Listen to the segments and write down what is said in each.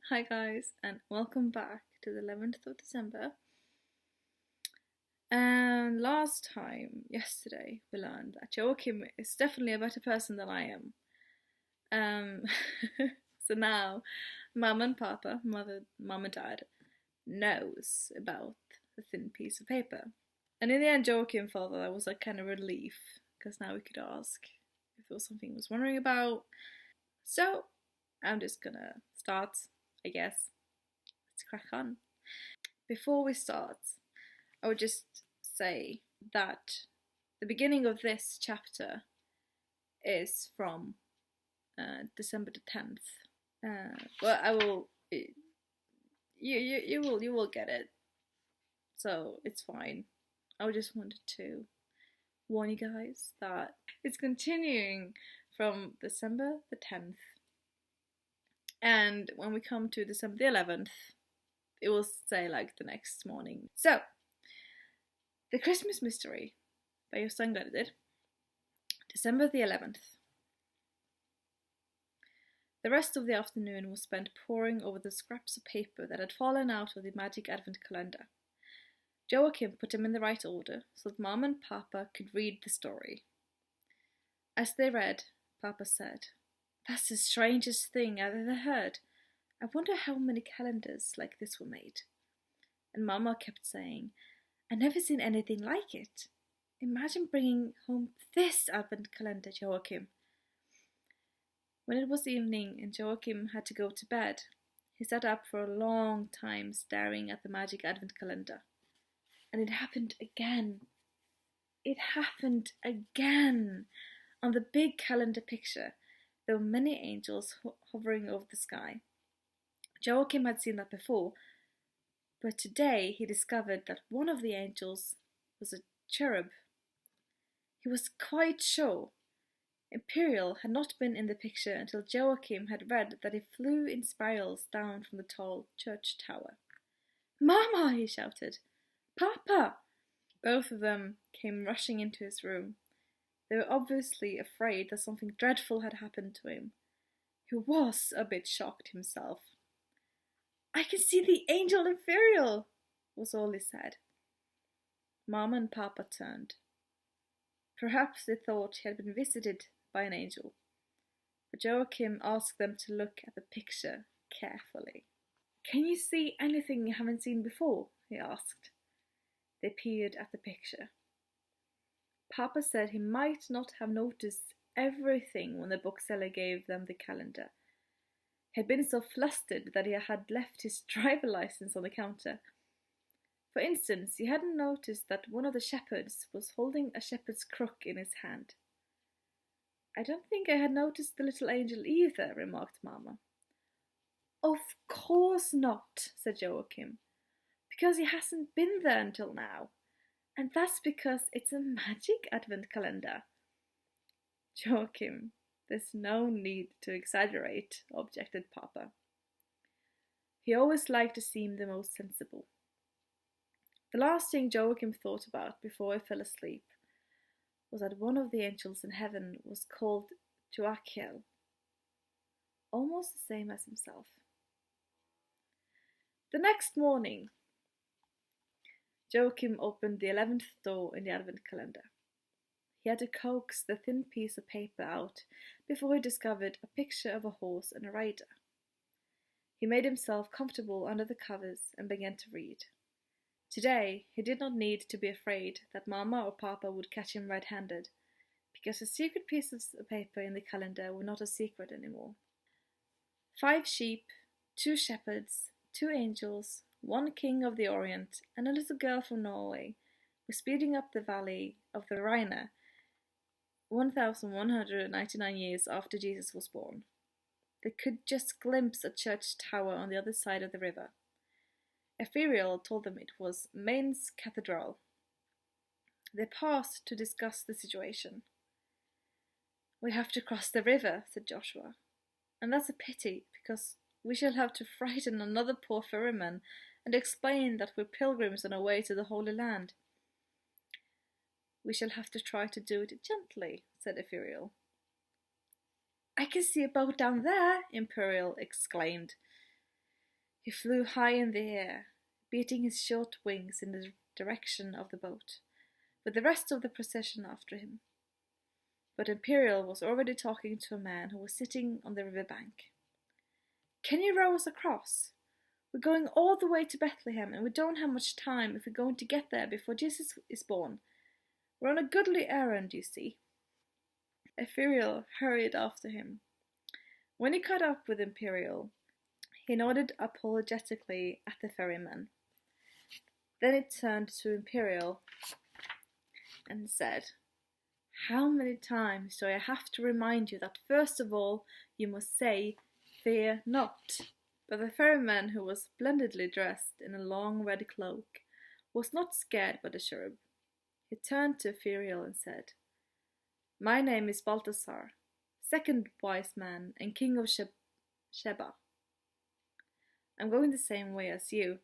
Hi guys, and welcome back to the 11th of December. And last time, yesterday, we learned that Joachim is definitely a better person than I am. Um, so now, Mum and Papa, Mum and Dad, knows about the thin piece of paper. And in the end, Joachim felt that was a kind of relief, because now we could ask if there was something he was wondering about. So, I'm just gonna start, I guess. Let's crack on. Before we start, I would just say that the beginning of this chapter is from December the 10th. Well, I will. You will get it, so it's fine. I just wanted to warn you guys that it's continuing from December the 10th, and when we come to December the 11th, it will say like the next morning. So, The Christmas Mystery by Jostein Gaarder, December the 11th. The rest of the afternoon was spent poring over the scraps of paper that had fallen out of the magic advent calendar. Joachim put them in the right order so that Mom and Papa could read the story. As they read, Papa said, "That's the strangest thing I've ever heard. I wonder how many calendars like this were made." And Mama kept saying, "I've never seen anything like it. Imagine bringing home this advent calendar, Joachim." When it was evening and Joachim had to go to bed, he sat up for a long time staring at the magic advent calendar. And it happened again. It happened again. On the big calendar picture, there were many angels hovering over the sky. Joachim had seen that before, but today he discovered that one of the angels was a cherub. He was quite sure Imperial had not been in the picture until Joachim had read that he flew in spirals down from the tall church tower. "Mama!" he shouted. "Papa!" Both of them came rushing into his room. They were obviously afraid that something dreadful had happened to him. He was a bit shocked himself. "I can see the angel Imperial," was all he said. Mama and Papa turned. Perhaps they thought he had been visited by an angel, but Joachim asked them to look at the picture carefully. "Can you see anything you haven't seen before?" he asked. They peered at the picture. Papa said he might not have noticed everything when the bookseller gave them the calendar. He had been so flustered that he had left his driver license on the counter. For instance, he hadn't noticed that one of the shepherds was holding a shepherd's crook in his hand. "I don't think I had noticed the little angel either," remarked Mama. "Of course not," said Joachim, "because he hasn't been there until now. And that's because it's a magic advent calendar." "Joachim, there's no need to exaggerate," objected Papa. He always liked to seem the most sensible. The last thing Joachim thought about before he fell asleep was that one of the angels in heaven was called Joachiel, almost the same as himself. The next morning, Joachim opened the 11th door in the advent calendar. He had to coax the thin piece of paper out before he discovered a picture of a horse and a rider. He made himself comfortable under the covers and began to read. Today, he did not need to be afraid that Mama or Papa would catch him red-handed, because the secret pieces of paper in the calendar were not a secret anymore. 5 sheep, 2 shepherds, 2 angels, 1 king of the Orient, and a little girl from Norway were speeding up the valley of the Rhine 1,199 years after Jesus was born. They could just glimpse a church tower on the other side of the river. Ethereal told them it was Mainz Cathedral. They paused to discuss the situation. "We have to cross the river," said Joshua, "and that's a pity, because we shall have to frighten another poor ferryman and explain that we're pilgrims on our way to the Holy Land." "We shall have to try to do it gently," said Ethereal. "I can see a boat down there," Imperial exclaimed. He flew high in the air, beating his short wings in the direction of the boat, with the rest of the procession after him. But Imperial was already talking to a man who was sitting on the river bank. "Can you row us across? We're going all the way to Bethlehem, and we don't have much time if we're going to get there before Jesus is born. We're on a goodly errand, you see." Ephriel hurried after him. When he caught up with Imperial, he nodded apologetically at the ferryman. Then he turned to Imperial and said, "How many times do I have to remind you that first of all you must say, 'Fear not'?" But the ferryman, who was splendidly dressed in a long red cloak, was not scared by the cherub. He turned to Ephriel and said, "My name is Balthasar, second wise man and king of Sheba. I'm going the same way as you."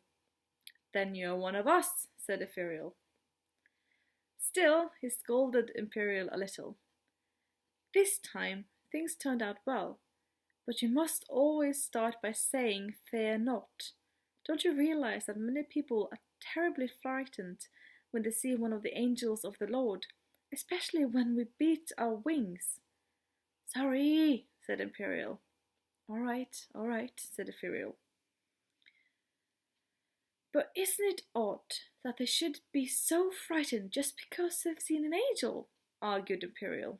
"Then you're one of us," said Ephriel. Still, he scolded Imperial a little. "This time things turned out well, but you must always start by saying 'Fear not.' Don't you realize that many people are terribly frightened when they see one of the angels of the Lord, especially when we beat our wings?" "Sorry," said Imperial. All right, said Ephriel. "But isn't it odd that they should be so frightened just because they've seen an angel?" argued Imperial.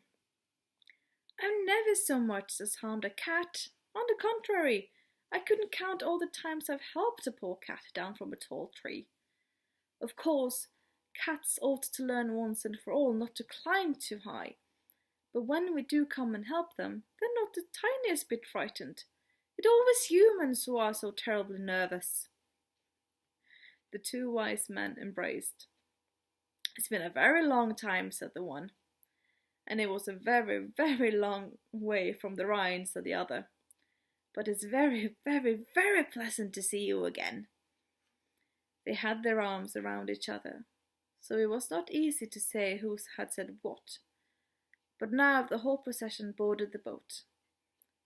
"I've never so much as harmed a cat. On the contrary, I couldn't count all the times I've helped a poor cat down from a tall tree. Of course, cats ought to learn once and for all not to climb too high, but when we do come and help them, they're not the tiniest bit frightened. It's always humans who are so terribly nervous." The two wise men embraced. "It's been a very long time," said the one. "And it was a very, very long way from the Rhine," said the other. "But it's very, very, very pleasant to see you again." They had their arms around each other, so it was not easy to say who had said what. But now the whole procession boarded the boat.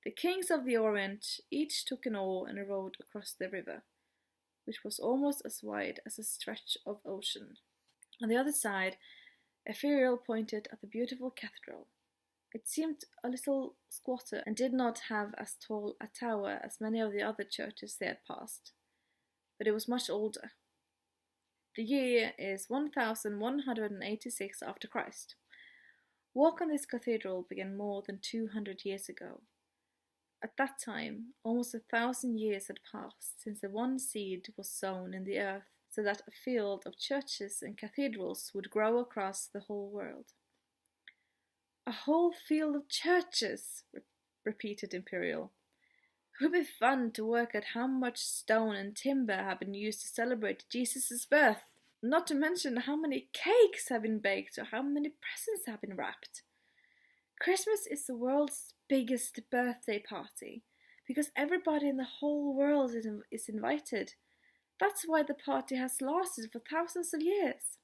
The kings of the Orient each took an oar and rowed across the river, which was almost as wide as a stretch of ocean. On the other side, Ephriel pointed at the beautiful cathedral. It seemed a little squatter and did not have as tall a tower as many of the other churches they had passed, but it was much older. The year is 1186 after Christ. Work on this cathedral began more than 200 years ago. At that time, almost 1,000 years had passed since the one seed was sown in the earth, so that a field of churches and cathedrals would grow across the whole world. "A whole field of churches," repeated Imperial. "It would be fun to work out how much stone and timber have been used to celebrate Jesus' birth, not to mention how many cakes have been baked or how many presents have been wrapped. Christmas is the world's biggest birthday party, because everybody in the whole world is invited. That's why the party has lasted for thousands of years."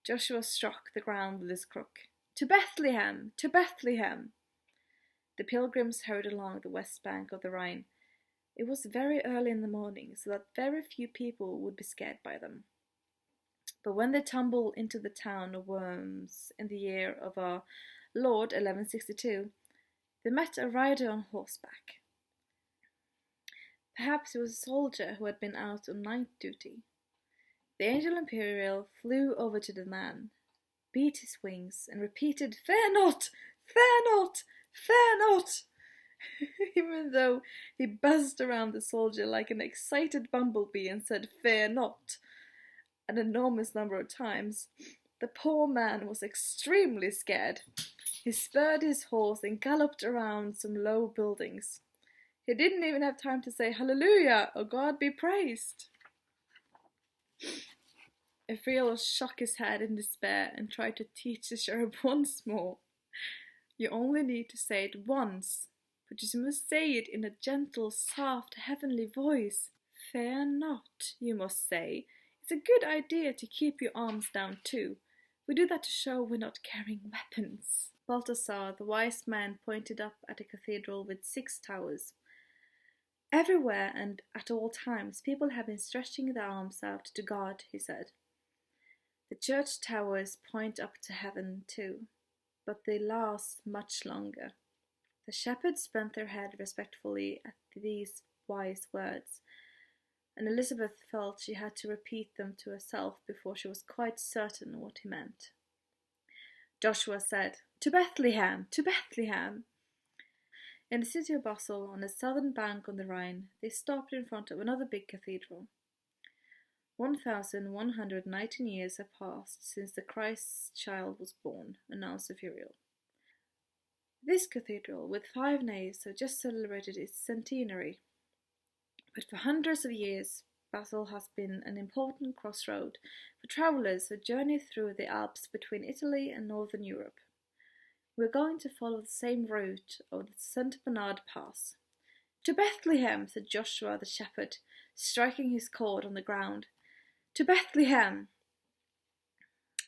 Joshua struck the ground with his crook. "To Bethlehem! To Bethlehem!" The pilgrims hurried along the west bank of the Rhine. It was very early in the morning, so that very few people would be scared by them. But when they tumbled into the town of Worms in the year of our Lord 1162, they met a rider on horseback. Perhaps it was a soldier who had been out on night duty. The angel Imperial flew over to the man, beat his wings, and repeated, "Fear not! Fear not! Fear not!" Even though he buzzed around the soldier like an excited bumblebee and said, "Fear not!" an enormous number of times, the poor man was extremely scared. He spurred his horse and galloped around some low buildings. He didn't even have time to say Hallelujah or God be praised. Ephriel shook his head in despair and tried to teach the cherub once more. "You only need to say it once, but you must say it in a gentle, soft, heavenly voice. 'Fear not,' you must say. It's a good idea to keep your arms down too. We do that to show we're not carrying weapons." Balthasar, the wise man, pointed up at a cathedral with 6 towers. Everywhere and at all times, people have been stretching their arms out to God, he said. The church towers point up to heaven too, but they last much longer. The shepherds bent their head respectfully at these wise words, and Elizabeth felt she had to repeat them to herself before she was quite certain what he meant. Joshua said, "To Bethlehem! To Bethlehem!" In the city of Basel, on the southern bank of the Rhine, they stopped in front of another big cathedral. 1,119 years have passed since the Christ child was born, announced the Furial. This cathedral, with 5 naves, has just celebrated its centenary. But for hundreds of years, Basel has been an important crossroad for travellers who journey through the Alps between Italy and northern Europe. We're going to follow the same route of the St. Bernard Pass. "To Bethlehem," said Joshua the shepherd, striking his cord on the ground. "To Bethlehem!"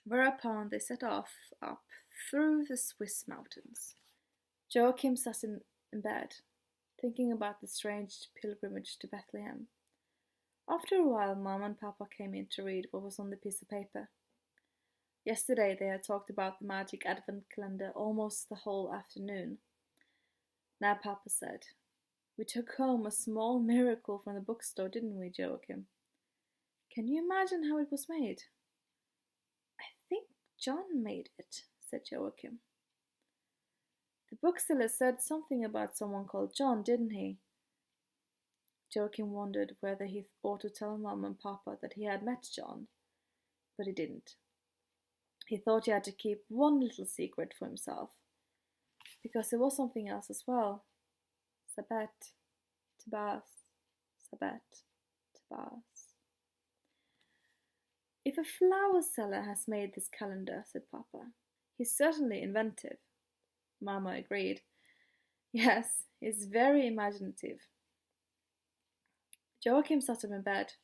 Whereupon they set off up through the Swiss mountains. Joachim sat in bed, thinking about the strange pilgrimage to Bethlehem. After a while, Mom and Papa came in to read what was on the piece of paper. Yesterday they had talked about the magic advent calendar almost the whole afternoon. Now Papa said, "We took home a small miracle from the bookstore, didn't we, Joachim? Can you imagine how it was made?" "I think John made it," said Joachim. "The bookseller said something about someone called John, didn't he?" Joachim wondered whether he ought to tell Mom and Papa that he had met John, but he didn't. He thought he had to keep one little secret for himself, because there was something else as well. Sabet, Tabas, Sabet, Tabas. "If a flower seller has made this calendar," said Papa, "he's certainly inventive." Mama agreed. "Yes, he's very imaginative." Joachim sat up in bed.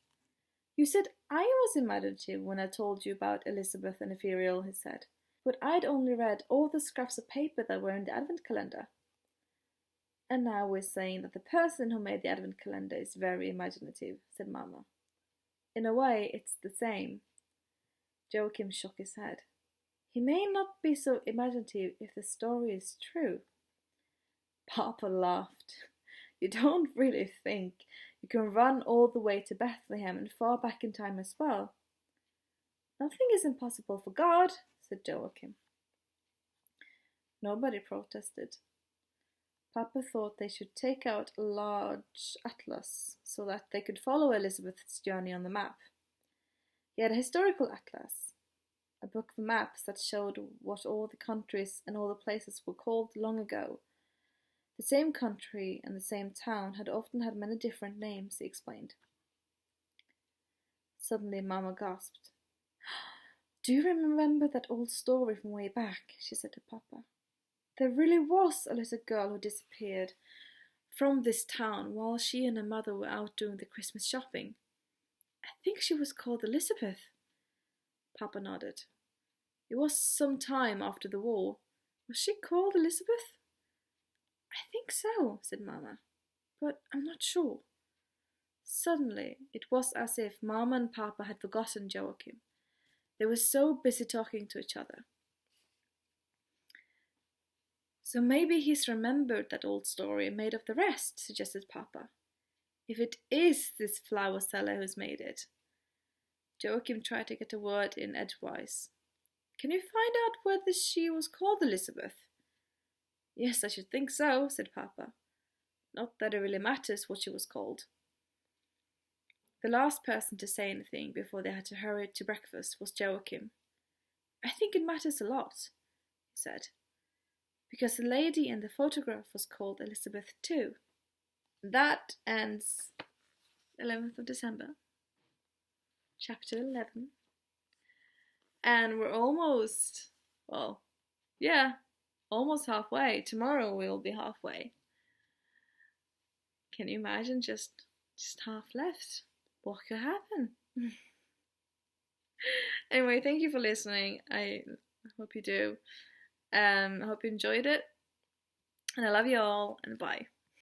"You said I was imaginative when I told you about Elizabeth and the Furial," he said. "But I'd only read all the scraps of paper that were in the advent calendar." "And now we're saying that the person who made the advent calendar is very imaginative," said Mama. "In a way, it's the same." Joachim shook his head. "He may not be so imaginative if the story is true." Papa laughed. "You don't really think you can run all the way to Bethlehem and far back in time as well?" "Nothing is impossible for God," said Joachim. Nobody protested. Papa thought they should take out a large atlas so that they could follow Elizabeth's journey on the map. He had a historical atlas, a book of maps that showed what all the countries and all the places were called long ago. The same country and the same town had often had many different names, he explained. Suddenly Mama gasped. "Do you remember that old story from way back?" she said to Papa. "There really was a little girl who disappeared from this town while she and her mother were out doing the Christmas shopping. I think she was called Elizabeth." Papa nodded. "It was some time after the war. Was she called Elizabeth?" "I think so," said Mama, "but I'm not sure." Suddenly, it was as if Mama and Papa had forgotten Joachim. They were so busy talking to each other. "So maybe he's remembered that old story and made up the rest," suggested Papa. "If it is this flower seller who's made it." Joachim tried to get a word in edgewise. "Can you find out whether she was called Elizabeth?" "Yes, I should think so," said Papa. "Not that it really matters what she was called." The last person to say anything before they had to hurry to breakfast was Joachim. "I think it matters a lot," he said, "because the lady in the photograph was called Elizabeth too." That ends 11th of December, chapter 11. And we're almost, well, yeah, almost halfway. Tomorrow we'll be halfway. Can you imagine just half left? What could happen? Anyway, thank you for listening. I hope you do. I hope you enjoyed it. And I love you all, and bye.